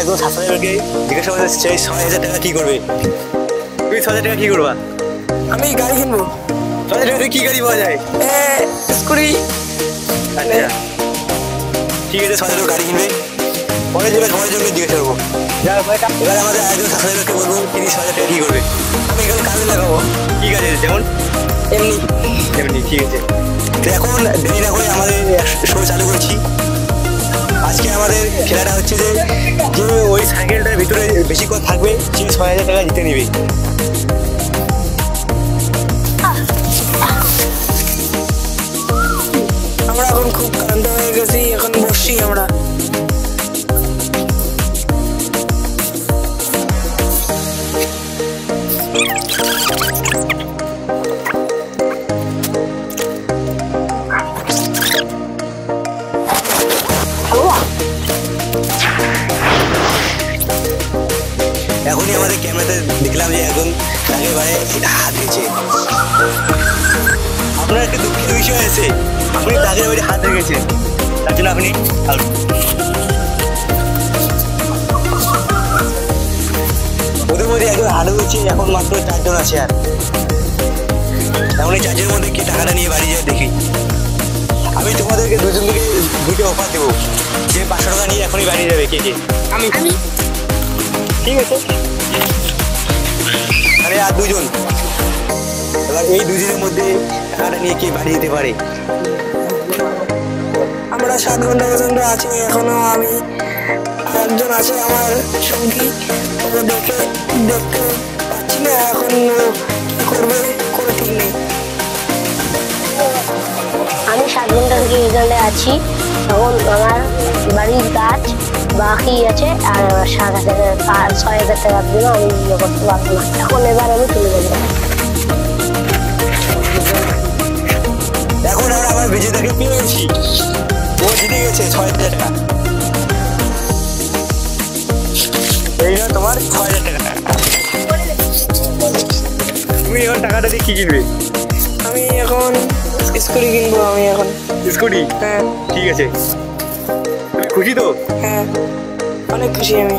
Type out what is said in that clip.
একদম সাবস্ক্রাইবারকে জিজ্ঞাসা করতে চাই ৬,০০০ টাকা কি করবে? তুমি ৬,০০০ টাকা কি করবা? আমি গাড়ি কিনবো। ৬,০০০ টাকা কি গাড়ি পাওয়া যায়? স্কুটি। আচ্ছা ঠিক আছে, ৬,০০০ টাকা গাড়ি কিনবে। পরে যাবে সবার জন্য জিজ্ঞাসা করবো। এবার আমাদের একজন সাবস্ক্রাইবারকে বলবো তিনি ৬,০০০ টাকা কি করবে। আমি এখানে কাজে লাগাবো। কি কাজে? যেমন এমনি এমনি। ঠিক আছে, তো এখন দেরি না করে আমাদের শো চালু করছি। আজকে আমাদের খেলাটা হচ্ছে যে ওই সাইকেলটার ভিতরে বেশিক্ষণ থাকবে সে ৬,০০০ টাকা জিতে নেবে। আমরা এখন খুব ক্লান্ত হয়ে গেছি, এখন বসছি আমরা। এখনই আমাদের ক্যামেরাতে দেখলাম যে এখন আগের বারে হাত দিয়েছে। আপনার একটা দুঃখিত বিষয় আছে, আপনি আগের বারে হাত রেখেছেন, তার জন্য আপনি ওদের মধ্যে একজন হাত হয়েছে। এখন মাত্র ৪ জন আছে। আর এখন এই ৪ জনের মধ্যে কি টাকাটা নিয়ে বাড়ি যায় দেখি। আমি তোমাদেরকে দুজন থেকে দুটো অফার দেবো, যে ৫০০ টাকা নিয়ে এখনই বাড়ি যাবে। কে কে? আমি। ঠিক আছে, আরে আর দুজন। এবার এই দুজনের মধ্যে টাকাটা নিয়ে কে বাড়ি যেতে পারে? আমরা ৭ ঘন্টা পর্যন্ত আছি এখনো। আমি একজন আছে আমার সঙ্গী, ওকে দেখতে পাচ্ছি না। এখন কি করবে কোনো ঠিক নেই। আমি ৭ ঘন্টা থেকে এখানে আছি। এখন আমার বাড়ির কাজ বাকি আছে, আর ৬,০০০ টাকার জন্য আমি ইয়ে করতে পারবো না। এখন এবার আমি চলে যাবো। এখন আমরা আমার বিজেতাকে পেয়েছি, ও জিতে গেছে ৬,০০০ টাকা। এই না তোমার ৬,০০০ টাকা। তুমি এখন টাকাটা দিয়ে কি কিনবে? আমি এখন স্কুটি কিনবো। আমি এখন স্কুটি? হ্যাঁ। ঠিক আছে, তুমি খুশি তো? হ্যাঁ, অনেক খুশি আমি।